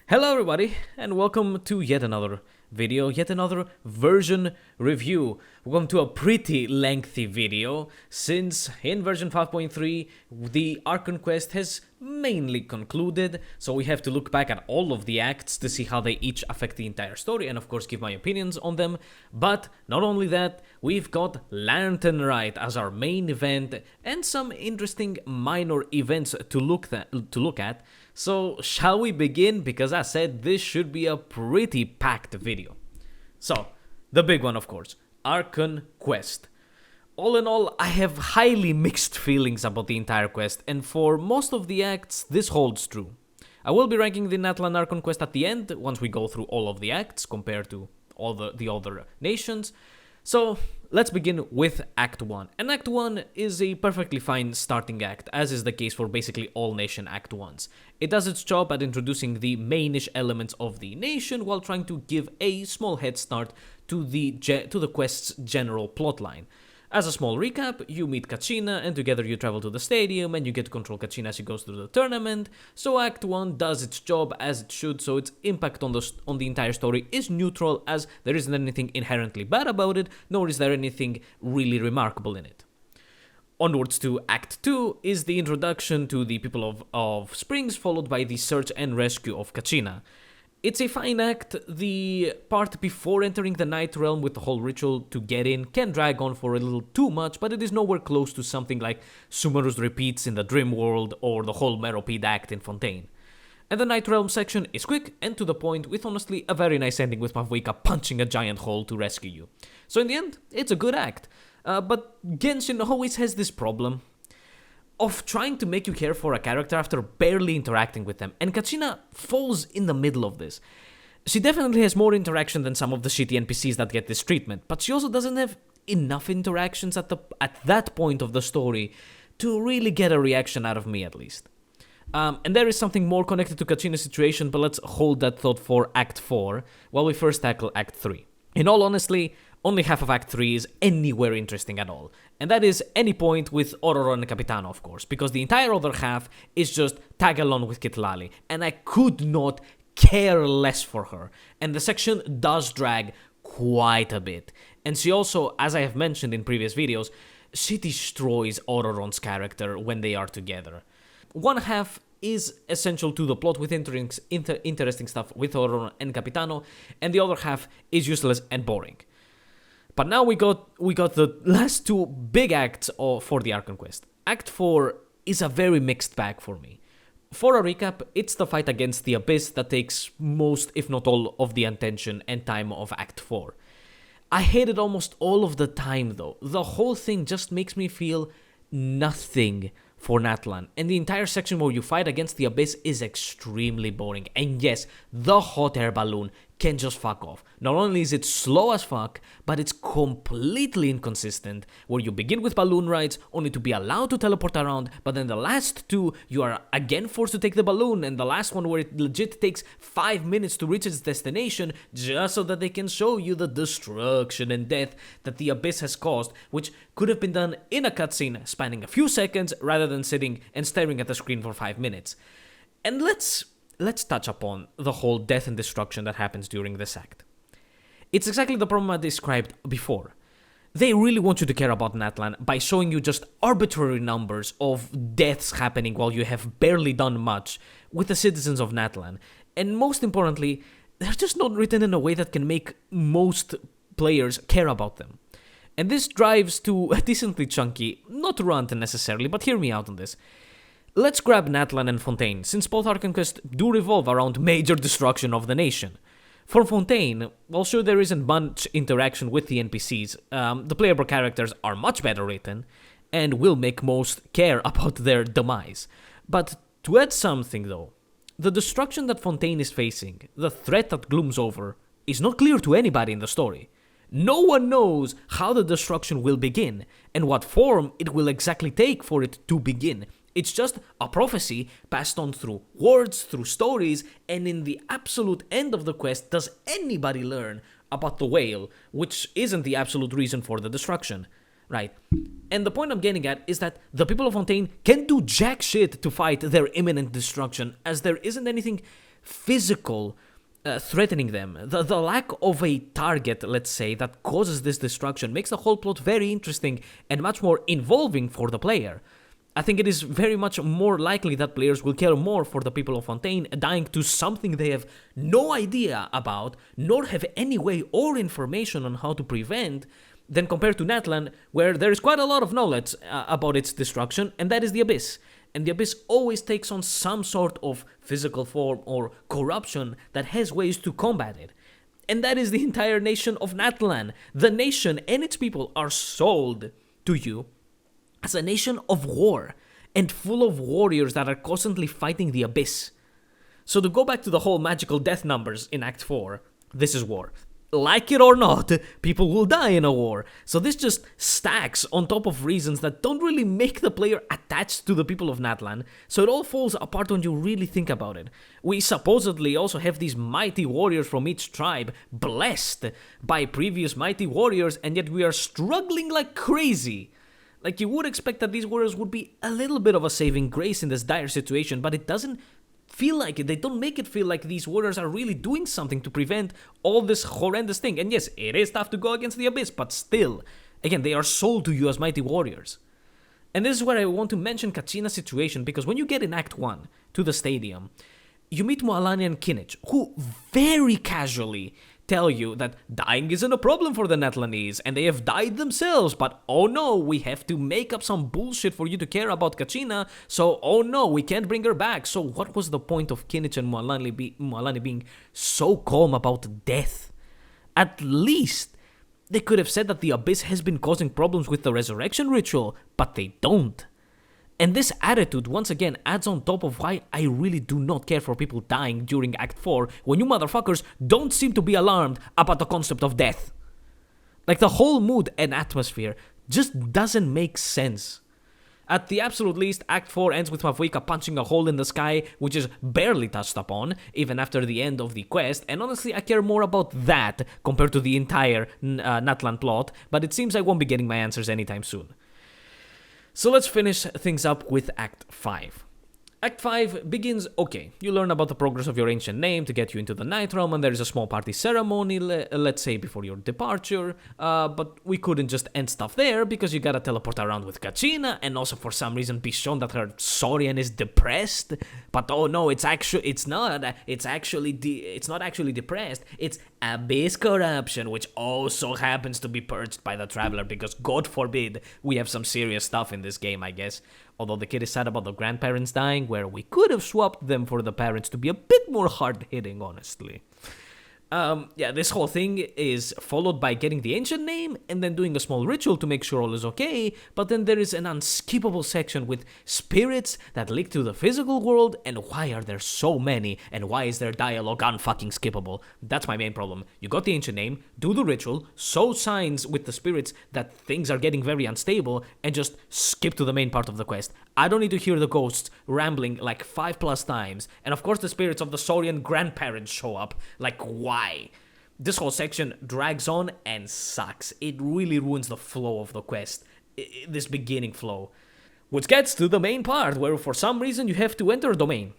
Hello everybody, and welcome to yet another video, yet another version review. Welcome to a pretty lengthy video, since in version 5.3 the Archon Quest has mainly concluded, so we have to look back at all of the acts to see how they each affect the entire story, and of course give my opinions on them. But not only that, we've got Lantern Rite as our main event, and some interesting minor events to look at. So, shall we begin? Because as I said, this should be a pretty packed video. So, the big one of course, Archon Quest. All in all, I have highly mixed feelings about the entire quest, and for most of the acts, this holds true. I will be ranking the Natlan Archon Quest at the end, once we go through all of the acts, compared to all the other nations. So, let's begin with Act 1. And Act 1 is a perfectly fine starting act, as is the case for basically all nation Act 1s. It does its job at introducing the mainish elements of the nation, while trying to give a small head start to the quest's general plotline. As a small recap, you meet Kachina, and together you travel to the stadium, and you get to control Kachina as she goes through the tournament. So Act 1 does its job as it should, so its impact on the entire story is neutral, as there isn't anything inherently bad about it, nor is there anything really remarkable in it. Onwards to Act 2 is the introduction to the people of Springs, followed by the search and rescue of Kachina. It's a fine act. The part before entering the Night Realm with the whole ritual to get in can drag on for a little too much, but it is nowhere close to something like Sumerus Repeats in the Dream World or the whole Meropide act in Fontaine. And the Night Realm section is quick and to the point, with honestly a very nice ending with Mavuika punching a giant hole to rescue you. So in the end, it's a good act. But Genshin always has this problem of trying to make you care for a character after barely interacting with them, and Kachina falls in the middle of this. She definitely has more interaction than some of the shitty NPCs that get this treatment, but she also doesn't have enough interactions at that point of the story to really get a reaction out of me, at least. And there is something more connected to Kachina's situation, but let's hold that thought for Act 4, while we first tackle Act 3. In all honesty, only half of Act 3 is anywhere interesting at all, and that is any point with Ororo and Capitano, of course, because the entire other half is just tag along with Kitlali, and I could not care less for her, and the section does drag quite a bit, and she also, as I have mentioned in previous videos, she destroys Ororon's character when they are together. One half is essential to the plot with interesting stuff with Ororo and Capitano, and the other half is useless and boring. But now we got the last two big acts for the Archon Quest. Act 4 is a very mixed bag for me. For a recap, it's the fight against the Abyss that takes most, if not all, of the attention and time of Act 4. I hate it almost all of the time though. The whole thing just makes me feel nothing for Natlan, and the entire section where you fight against the Abyss is extremely boring. And yes, the hot air balloon can just fuck off. Not only is it slow as fuck, but it's completely inconsistent, where you begin with balloon rides only to be allowed to teleport around, but then the last two you are again forced to take the balloon, and the last one where it legit takes 5 minutes to reach its destination just so that they can show you the destruction and death that the Abyss has caused, which could have been done in a cutscene spanning a few seconds rather than sitting and staring at the screen for 5 minutes. And let's touch upon the whole death and destruction that happens during this act. It's exactly the problem I described before. They really want you to care about Natlan by showing you just arbitrary numbers of deaths happening while you have barely done much with the citizens of Natlan. And most importantly, they're just not written in a way that can make most players care about them. And this drives to a decently chunky, not rant necessarily, but hear me out on this. Let's grab Natlan and Fontaine, since both Archon Quest do revolve around major destruction of the nation. For Fontaine, while sure there isn't much interaction with the NPCs, the playable characters are much better written, and will make most care about their demise. But to add something though, the destruction that Fontaine is facing, the threat that glooms over, is not clear to anybody in the story. No one knows how the destruction will begin, and what form it will exactly take for it to begin. It's just a prophecy passed on through words, through stories, and in the absolute end of the quest does anybody learn about the whale, which isn't the absolute reason for the destruction, right? And the point I'm getting at is that the people of Fontaine can do jack shit to fight their imminent destruction, as there isn't anything physical threatening them. The lack of a target, let's say, that causes this destruction makes the whole plot very interesting and much more involving for the player. I think it is very much more likely that players will care more for the people of Fontaine dying to something they have no idea about, nor have any way or information on how to prevent, than compared to Natlan, where there is quite a lot of knowledge about its destruction, and that is the Abyss. And the Abyss always takes on some sort of physical form or corruption that has ways to combat it. And that is the entire nation of Natlan. The nation and its people are sold to you as a nation of war, and full of warriors that are constantly fighting the Abyss. So to go back to the whole magical death numbers in Act 4, this is war. Like it or not, people will die in a war. So this just stacks on top of reasons that don't really make the player attached to the people of Natlan, so it all falls apart when you really think about it. We supposedly also have these mighty warriors from each tribe, blessed by previous mighty warriors, and yet we are struggling like crazy. Like, you would expect that these warriors would be a little bit of a saving grace in this dire situation, but it doesn't feel like it. They don't make it feel like these warriors are really doing something to prevent all this horrendous thing. And yes, it is tough to go against the Abyss, but still, again, they are sold to you as mighty warriors. And this is where I want to mention Kachina's situation, because when you get in Act 1 to the stadium, you meet Moalani and Kinich, who very casually tell you that dying isn't a problem for the Natlanese, and they have died themselves, but oh no, we have to make up some bullshit for you to care about Kachina, so oh no, we can't bring her back. So what was the point of Kinich and Moalani being so calm about death? At least they could have said that the Abyss has been causing problems with the resurrection ritual, but they don't. And this attitude, once again, adds on top of why I really do not care for people dying during Act 4 when you motherfuckers don't seem to be alarmed about the concept of death. Like, the whole mood and atmosphere just doesn't make sense. At the absolute least, Act 4 ends with Mavuika punching a hole in the sky, which is barely touched upon, even after the end of the quest, and honestly, I care more about that compared to the entire Natlan plot, but it seems I won't be getting my answers anytime soon. So let's finish things up with Act 5. Act 5 begins, okay, you learn about the progress of your ancient name to get you into the Night Realm, and there is a small party ceremony, let's say before your departure, but we couldn't just end stuff there because you gotta teleport around with Kachina, and also for some reason be shown that her Saurian is depressed, but oh no, it's not actually depressed, it's Abyss corruption, which also happens to be purged by the Traveler, because God forbid we have some serious stuff in this game, I guess. Although the kid is sad about the grandparents dying, where we could have swapped them for the parents to be a bit more hard-hitting, honestly. This whole thing is followed by getting the ancient name and then doing a small ritual to make sure all is okay, but then there is an unskippable section with spirits that leak to the physical world, and why are there so many, and why is their dialogue unfucking skippable? That's my main problem. You got the ancient name, do the ritual, sow signs with the spirits that things are getting very unstable, and just skip to the main part of the quest. I don't need to hear the ghosts rambling like 5+ times, and of course the spirits of the Saurian grandparents show up. Like, why? This whole section drags on and sucks. It really ruins the flow of the quest, this beginning flow. Which gets to the main part, where for some reason you have to enter a domain.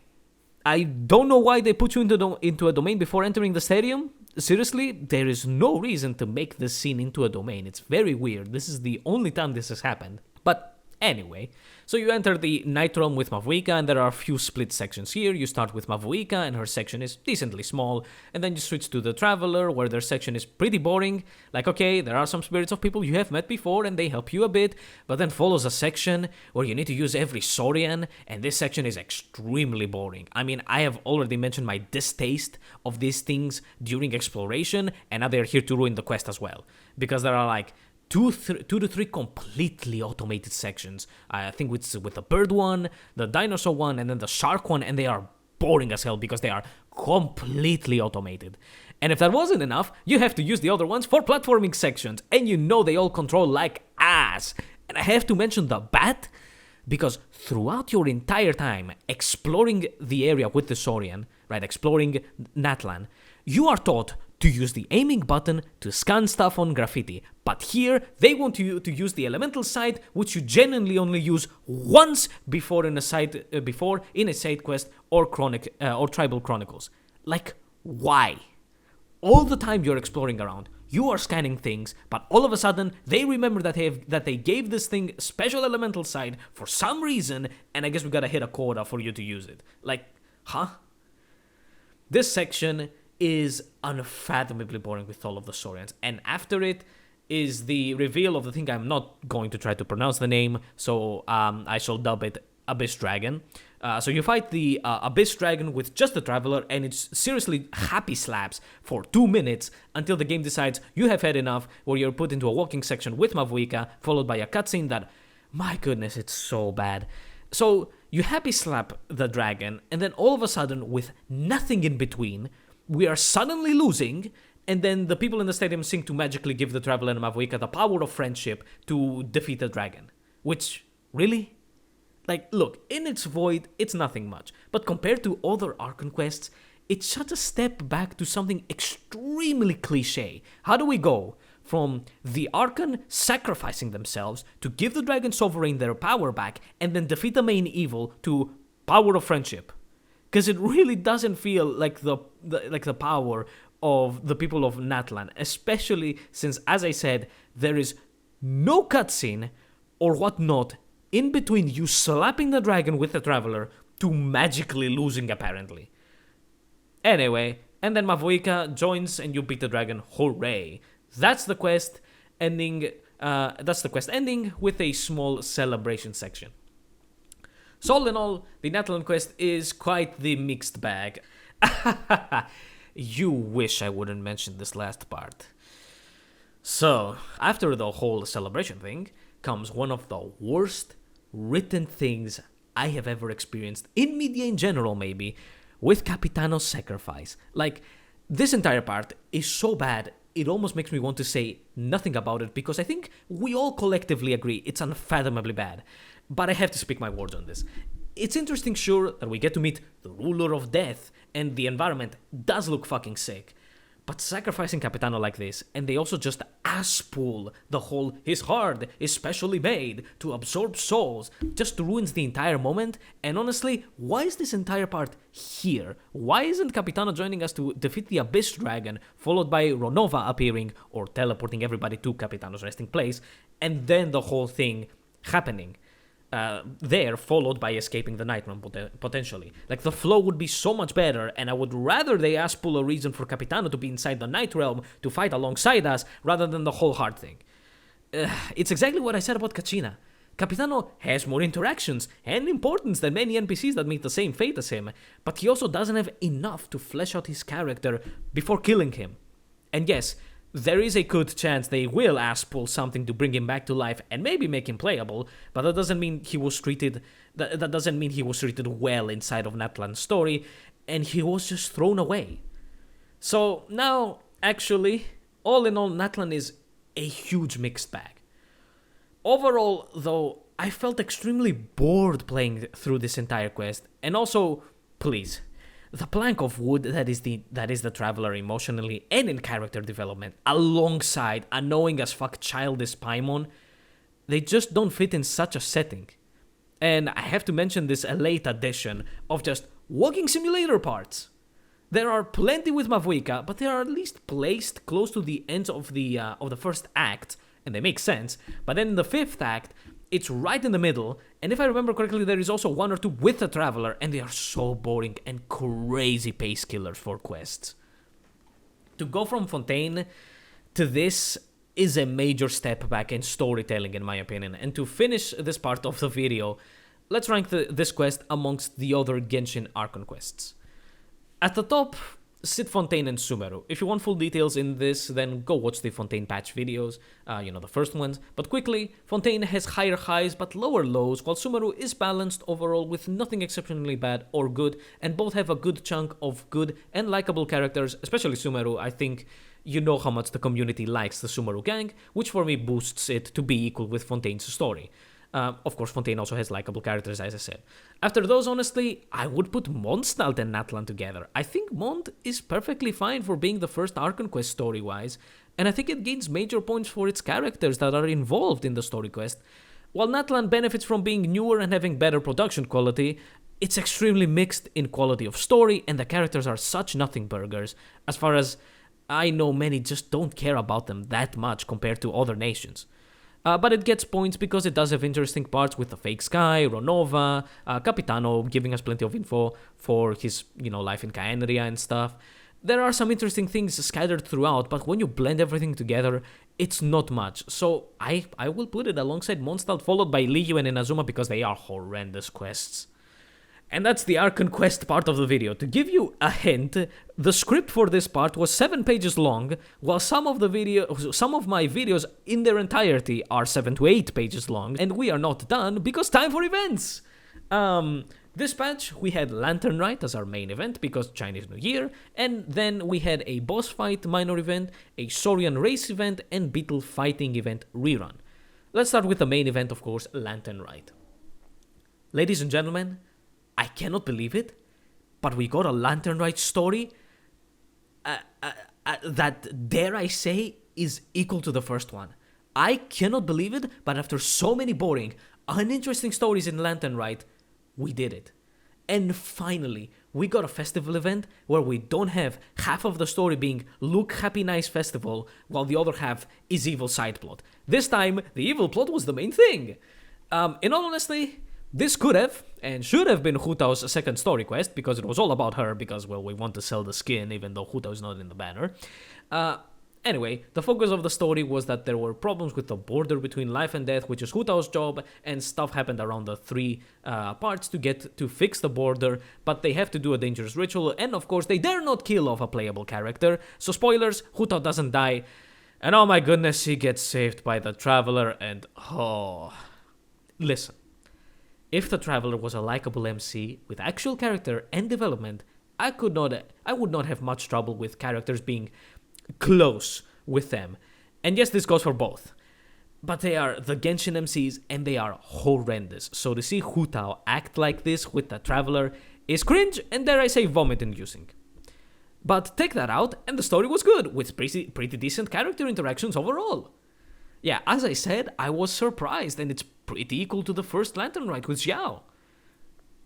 I don't know why they put you into a domain before entering the stadium. Seriously, there is no reason to make this scene into a domain. It's very weird. This is the only time this has happened. But anyway, so you enter the Night Realm with Mavuika, and there are a few split sections here. You start with Mavuika, and her section is decently small, and then you switch to the Traveler, where their section is pretty boring. Like, okay, there are some spirits of people you have met before, and they help you a bit, but then follows a section where you need to use every Saurian, and this section is extremely boring. I mean, I have already mentioned my distaste of these things during exploration, and now they're here to ruin the quest as well, because there are like two to three completely automated sections. I think it's with the bird one, the dinosaur one, and then the shark one, and they are boring as hell because they are completely automated. And if that wasn't enough, you have to use the other ones for platforming sections, and you know they all control like ass. And I have to mention the bat, because throughout your entire time exploring the area with the Saurian, right, exploring Natlan, you are taught to use the aiming button to scan stuff on graffiti. But here, they want you to use the elemental sight, which you genuinely only use once before in a side quest or Tribal Chronicles. Like, why? All the time you're exploring around, you are scanning things, but all of a sudden they remember that they gave this thing special elemental side for some reason, and I guess we gotta hit a quota for you to use it. Like, huh? This section is unfathomably boring with all of the Saurians, and after it is the reveal of the thing. I'm not going to try to pronounce the name, so I shall dub it Abyss Dragon. So you fight the Abyss Dragon with just the Traveler, and it's seriously happy slaps for 2 minutes until the game decides you have had enough, where you're put into a walking section with Mavuika, followed by a cutscene that, my goodness, it's so bad. So you happy slap the dragon, and then all of a sudden, with nothing in between, we are suddenly losing, and then the people in the stadium seem to magically give the Traveler and Mavuika the power of friendship to defeat the dragon. Which, really? Like, look, in its void, it's nothing much. But compared to other Archon quests, it's such a step back to something extremely cliche. How do we go from the Archon sacrificing themselves to give the Dragon Sovereign their power back and then defeat the main evil to power of friendship? Because it really doesn't feel like the power of the people of Natlan, especially since, as I said, there is no cutscene or whatnot in between you slapping the dragon with the Traveler to magically losing, apparently. Anyway, and then Mavuika joins and you beat the dragon, hooray. That's the quest ending with a small celebration section. So all in all, the Natlan quest is quite the mixed bag. You wish I wouldn't mention this last part. So, after the whole celebration thing, comes one of the worst written things I have ever experienced, in media in general maybe, with Capitano's sacrifice. Like, this entire part is so bad, it almost makes me want to say nothing about it, because I think we all collectively agree it's unfathomably bad. But I have to speak my words on this. It's interesting, sure, that we get to meet the Ruler of Death, and the environment does look fucking sick. But sacrificing Capitano like this, and they also just ass-pull the whole his heart is specially made to absorb souls, just ruins the entire moment. And honestly, why is this entire part here? Why isn't Capitano joining us to defeat the Abyss Dragon, followed by Ronova appearing, or teleporting everybody to Capitano's resting place, and then the whole thing happening? There, followed by escaping the Night Realm, potentially. Like, the flow would be so much better, and I would rather they pull a reason for Capitano to be inside the Night Realm to fight alongside us, rather than the whole heart thing. It's exactly what I said about Kachina. Capitano has more interactions and importance than many NPCs that meet the same fate as him, but he also doesn't have enough to flesh out his character before killing him. And yes, there is a good chance they will pull something to bring him back to life and maybe make him playable, but that doesn't mean he was treated well inside of Natlan's story, and he was just thrown away. So now, actually, all in all, Natlan is a huge mixed bag. Overall, though, I felt extremely bored playing through this entire quest, and also, please, the plank of wood that is the Traveler emotionally and in character development, alongside annoying as fuck childish Paimon, they just don't fit in such a setting. And I have to mention this late addition of just walking simulator parts. There are plenty with Mavuika, but they are at least placed close to the ends of the first act, and they make sense. But then in the fifth act, it's right in the middle, and if I remember correctly, there is also one or two with the Traveler, and they are so boring and crazy pace killers for quests. To go from Fontaine to this is a major step back in storytelling, in my opinion, and to finish this part of the video, let's rank this quest amongst the other Genshin Archon quests. At the top, sit Fontaine and Sumeru. If you want full details in this, then go watch the Fontaine patch videos, the first ones. But quickly, Fontaine has higher highs but lower lows, while Sumeru is balanced overall with nothing exceptionally bad or good, and both have a good chunk of good and likable characters, especially Sumeru. I think you know how much the community likes the Sumeru gang, which for me boosts it to be equal with Fontaine's story. Of course, Fontaine also has likable characters, as I said. After those, honestly, I would put Mondstadt and Natlan together. I think Mond is perfectly fine for being the first Archon Quest story-wise, and I think it gains major points for its characters that are involved in the story quest. While Natlan benefits from being newer and having better production quality, it's extremely mixed in quality of story, and the characters are such nothing burgers. As far as I know, many just don't care about them that much compared to other nations. But it gets points because it does have interesting parts with the fake sky, Ronova, Capitano giving us plenty of info for his, life in Caenria and stuff. There are some interesting things scattered throughout, but when you blend everything together, it's not much. So I will put it alongside Mondstadt, followed by Liyue and Inazuma, because they are horrendous quests. And that's the Archon Quest part of the video. To give you a hint, the script for this part was 7 pages long, while some of my videos in their entirety are 7 to 8 pages long, and we are not done because time for events! This patch, we had Lantern Rite as our main event because Chinese New Year, and then we had a boss fight minor event, a Saurian race event, and Beetle fighting event rerun. Let's start with the main event, of course, Lantern Rite. Ladies and gentlemen, I cannot believe it, but we got a Lantern Rite story that, dare I say, is equal to the first one. I cannot believe it, but after so many boring, uninteresting stories in Lantern Rite, we did it. And finally, we got a festival event where we don't have half of the story being look happy nice festival, while the other half is evil side plot. This time, the evil plot was the main thing. In all honesty, this could have and should have been Hutao's second story quest, because it was all about her, because, well, we want to sell the skin even though Hutao is not in the banner. Anyway, the focus of the story was that there were problems with the border between life and death, which is Hutao's job, and stuff happened around the 3 parts to fix the border, but they have to do a dangerous ritual, and of course they dare not kill off a playable character, so spoilers, Hutao doesn't die, and oh my goodness, he gets saved by the Traveler, and listen, if the Traveler was a likable MC with actual character and development, I would not have much trouble with characters being close with them. And yes, this goes for both. But they are the Genshin MCs and they are horrendous. So to see Hutao act like this with the Traveler is cringe and, dare I say, vomit-inducing. But take that out and the story was good, with pretty decent character interactions overall. Yeah, as I said, I was surprised, and it's pretty equal to the first Lantern Rite with Xiao.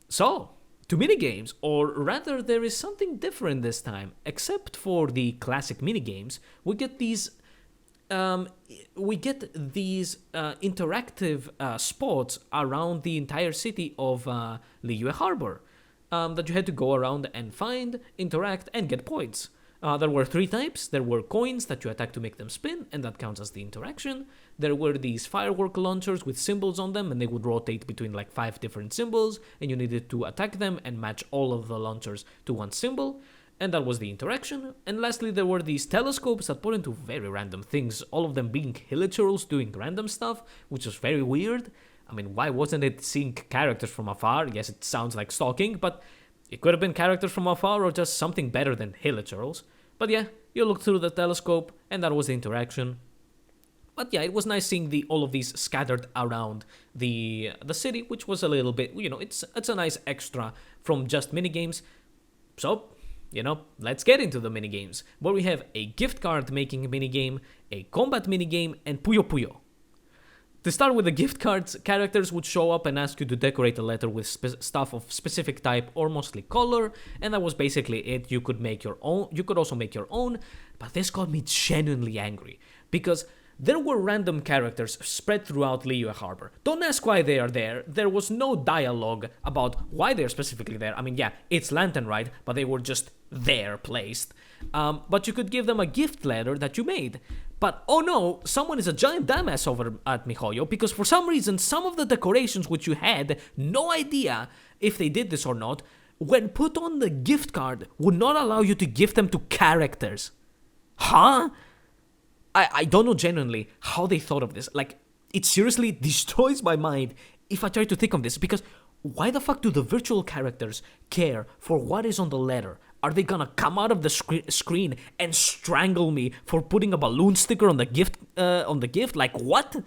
So, to minigames, or rather there is something different this time. Except for the classic minigames, we get these interactive spots around the entire city of Liyue Harbor that you had to go around and find, interact, and get points. There were 3 types. There were coins that you attack to make them spin, and that counts as the interaction. There were these firework launchers with symbols on them, and they would rotate between like 5 different symbols, and you needed to attack them and match all of the launchers to one symbol, and that was the interaction. And lastly, there were these telescopes that put into very random things, all of them being hilichurls doing random stuff, which was very weird. I mean, why wasn't it seeing characters from afar? Yes, it sounds like stalking, but it could have been characters from afar or just something better than hilichurls. But yeah, you looked through the telescope, and that was the interaction. But yeah, it was nice seeing all of these scattered around the city, which was a little bit, it's a nice extra from just minigames. So, let's get into the minigames, where we have a gift card making minigame, a combat minigame, and Puyo Puyo. To start with the gift cards, characters would show up and ask you to decorate a letter with stuff of specific type or mostly color, and that was basically it. You could make your own. You could also make your own, but this got me genuinely angry because there were random characters spread throughout Liyue Harbor. Don't ask why they are there. There was no dialogue about why they're specifically there. I mean, yeah, it's Lantern Rite, but they were just there placed. But you could give them a gift letter that you made. But oh no, someone is a giant dumbass over at MiHoYo, because for some reason some of the decorations which you had no idea if they did this or not, when put on the gift card, would not allow you to gift them to characters. Huh? I don't know genuinely how they thought of this. Like, it seriously destroys my mind if I try to think of this, because why the fuck do the virtual characters care for what is on the letter? Are they gonna come out of the screen and strangle me for putting a balloon sticker on the gift? Like, what?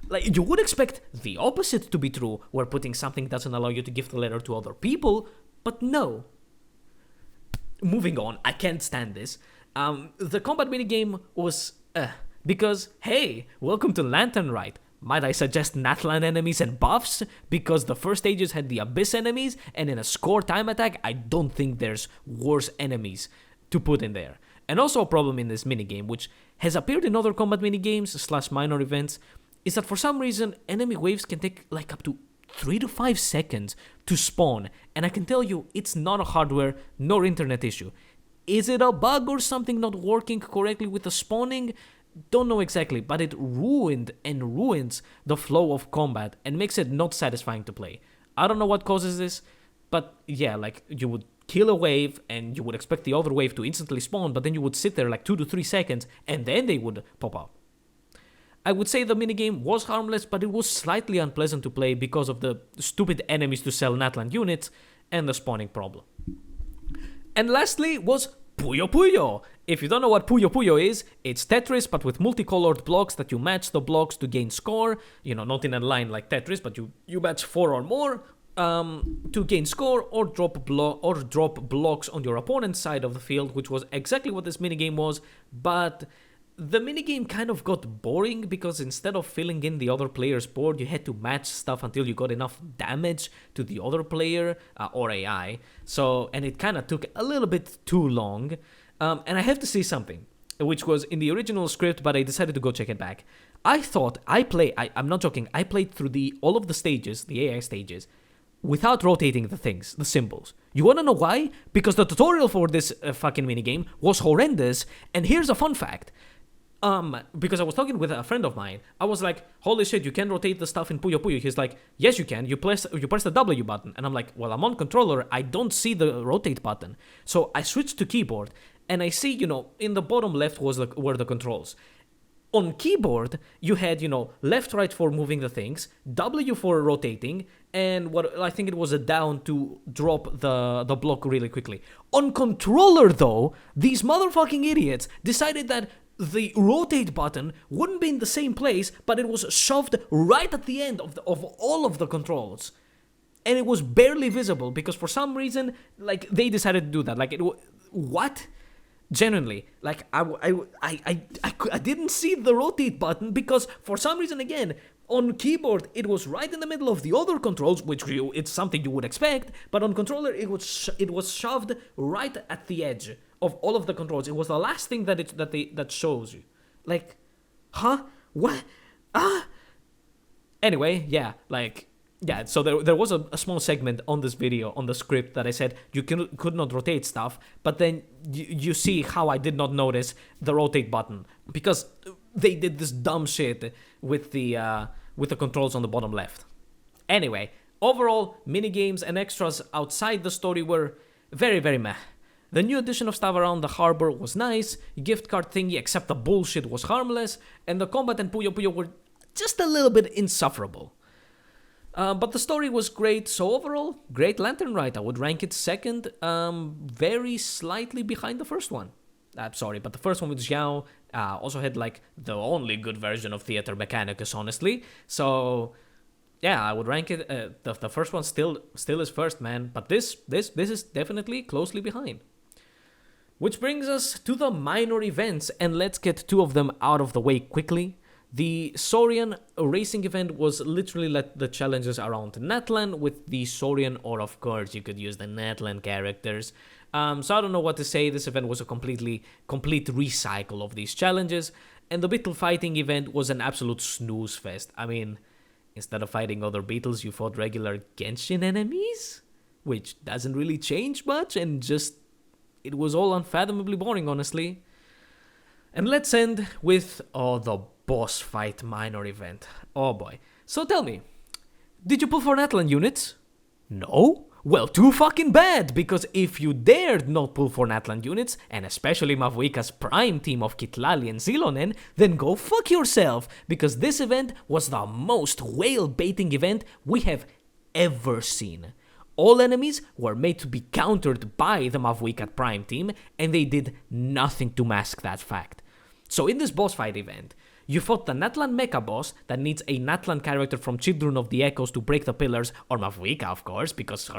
Like, you would expect the opposite to be true, where putting something doesn't allow you to gift a letter to other people, but no. Moving on, I can't stand this. The combat minigame was because, hey, welcome to Lantern Rite. Might I suggest Natlan enemies and buffs? Because the first stages had the Abyss enemies, and in a score time attack, I don't think there's worse enemies to put in there. And also a problem in this minigame, which has appeared in other combat minigames / minor events, is that for some reason, enemy waves can take like up to 3 to 5 seconds to spawn, and I can tell you, it's not a hardware nor internet issue. Is it a bug or something not working correctly with the spawning? Don't know exactly, but it ruined and ruins the flow of combat and makes it not satisfying to play. I don't know what causes this, but yeah, like you would kill a wave and you would expect the other wave to instantly spawn, but then you would sit there like 2 to 3 seconds and then they would pop out. I would say the minigame was harmless, but it was slightly unpleasant to play because of the stupid enemies to sell Natlan units and the spawning problem. And lastly was Puyo Puyo. If you don't know what Puyo Puyo is, it's Tetris but with multicolored blocks that you match the blocks to gain score. You know, not in a line like Tetris, but you match 4 or more to gain score or drop blocks on your opponent's side of the field, which was exactly what this minigame was, but the minigame kind of got boring because instead of filling in the other player's board, you had to match stuff until you got enough damage to the other player or AI. So, and it kind of took a little bit too long. And I have to say something, which was in the original script, but I decided to go check it back. I thought I'm not joking, I played through all of the stages, the AI stages, without rotating the things, the symbols. You wanna know why? Because the tutorial for this fucking minigame was horrendous, and here's a fun fact. Because I was talking with a friend of mine, I was like, holy shit, you can rotate the stuff in Puyo Puyo. He's like, yes you can, you press the W button. And I'm like, well, I'm on controller, I don't see the rotate button. So I switched to keyboard, and I see, in the bottom left were the controls. On keyboard, you had, left, right for moving the things, W for rotating, and what I think it was a down to drop the block really quickly. On controller, though, these motherfucking idiots decided that the rotate button wouldn't be in the same place, but it was shoved right at the end of all of the controls. And it was barely visible because for some reason, like, they decided to do that. Like, what? Genuinely, like, I didn't see the rotate button because for some reason, again, on keyboard, it was right in the middle of the other controls, which it's something you would expect, but on controller, it was shoved right at the edge of all of the controls. It was the last thing that shows you. Like, huh? What? Anyway, yeah, so there was a small segment on this video, on the script, that I said you could not rotate stuff, but then you see how I did not notice the rotate button, because they did this dumb shit with the controls on the bottom left. Anyway, overall, minigames and extras outside the story were very, very meh. The new addition of stuff around the harbor was nice, gift card thingy except the bullshit was harmless, and the combat and Puyo Puyo were just a little bit insufferable. But the story was great, so overall, great Lantern Rite. I would rank it second, very slightly behind the first one. Sorry, but the first one with Xiao also had, like, the only good version of Theater Mechanicus, honestly. So, yeah, I would rank it, the first one still is first, man. But this is definitely closely behind. Which brings us to the minor events, and let's get 2 of them out of the way quickly. The Saurian racing event was literally like the challenges around Natlan with the Saurian, or of course you could use the Natlan characters. So I don't know what to say. This event was a complete recycle of these challenges, and the beetle fighting event was an absolute snooze fest. I mean, instead of fighting other beetles, you fought regular Genshin enemies, which doesn't really change much, and it was all unfathomably boring, honestly. And let's end with the boss fight minor event. Oh boy. So tell me, did you pull for Natlan units? No? Well, too fucking bad, because if you dared not pull for Natlan units, and especially Mavuika's prime team of Kitlali and Zilonen, then go fuck yourself, because this event was the most whale-baiting event we have ever seen. All enemies were made to be countered by the Mavuika prime team, and they did nothing to mask that fact. So in this boss fight event, You fought the Natlan Mecha boss that needs a Natlan character from Children of the Echoes to break the pillars, or Mavuika, of course, because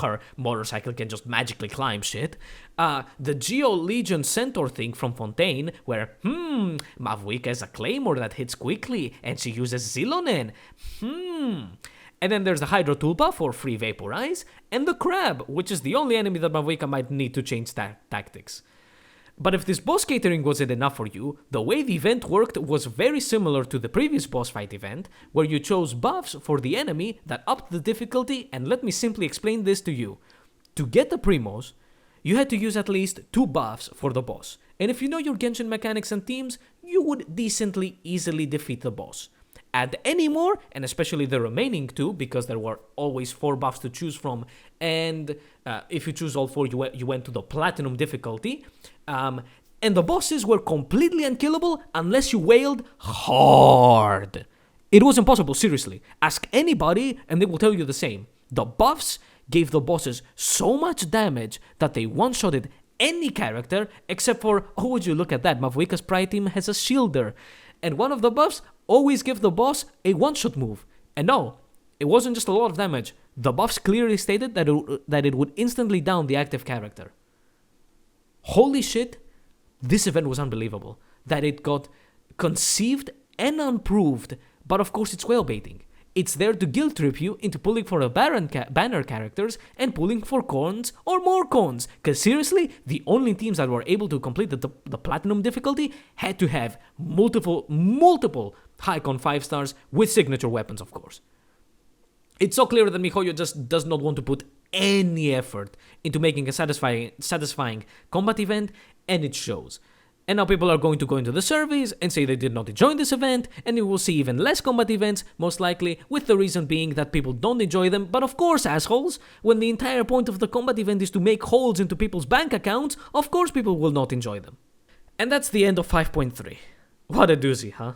her motorcycle can just magically climb shit. The Geo Legion Centaur thing from Fontaine, where, Mavuika is a claymore that hits quickly, and she uses Zilonen. And then there's the Hydro Tulpa for free Vaporize, and the Crab, which is the only enemy that Mavuika might need to change tactics. But if this boss catering wasn't enough for you, the way the event worked was very similar to the previous boss fight event, where you chose buffs for the enemy that upped the difficulty, and let me simply explain this to you. To get the Primos, you had to use at least 2 buffs for the boss, and if you know your Genshin mechanics and themes, you would decently easily defeat the boss. Add any more, and especially the remaining 2, because there were always 4 buffs to choose from, and if you choose all 4, you went to the Platinum difficulty, and the bosses were completely unkillable unless you wailed hard. It was impossible, seriously. Ask anybody, and they will tell you the same. The buffs gave the bosses so much damage that they one-shotted any character, except for, oh, would you look at that, Mavuika's Pride team has a shielder. And one of the buffs always give the boss a one-shot move. And no, it wasn't just a lot of damage. The buffs clearly stated that it would instantly down the active character. Holy shit, this event was unbelievable. That it got conceived and unproved, but of course it's whale baiting. It's there to guilt trip you into pulling for a banner characters and pulling for coins or more coins. Cause seriously, the only teams that were able to complete the Platinum difficulty had to have multiple High-Con 5 stars with signature weapons, of course. It's so clear that MiHoYo just does not want to put any effort into making a satisfying combat event, and it shows. And now people are going to go into the surveys and say they did not enjoy this event, and you will see even less combat events, most likely, with the reason being that people don't enjoy them. But of course, assholes, when the entire point of the combat event is to make holes into people's bank accounts, of course people will not enjoy them. And that's the end of 5.3. What a doozy, huh?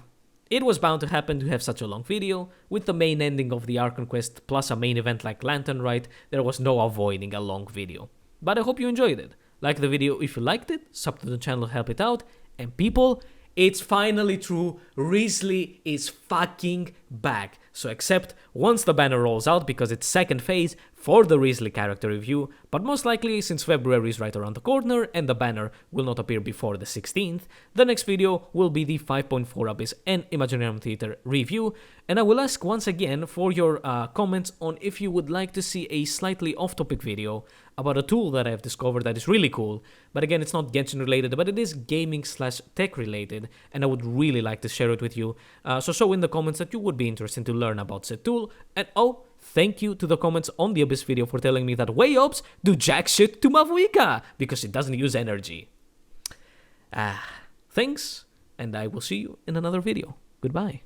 It was bound to happen to have such a long video. With the main ending of the Archon Quest plus a main event like Lantern Rite, there was no avoiding a long video. But I hope you enjoyed it. Like the video if you liked it, sub to the channel to help it out, and people, it's finally true, Risley is fucking back. So except once the banner rolls out, because it's second phase for the Risley character review, but most likely since February is right around the corner and the banner will not appear before the 16th, the next video will be the 5.4 Abyss and Imaginarium Theater review, and I will ask once again for your comments on if you would like to see a slightly off-topic video about a tool that I have discovered that is really cool, but again it's not Genshin related, but it is gaming/tech related, and I would really like to share it with you, so show in the comments that you would be interested to learn about said tool, and oh, thank you to the comments on the Abyss video for telling me that Way-Ups do jack shit to Mavuika, because it doesn't use energy. Thanks, and I will see you in another video. Goodbye.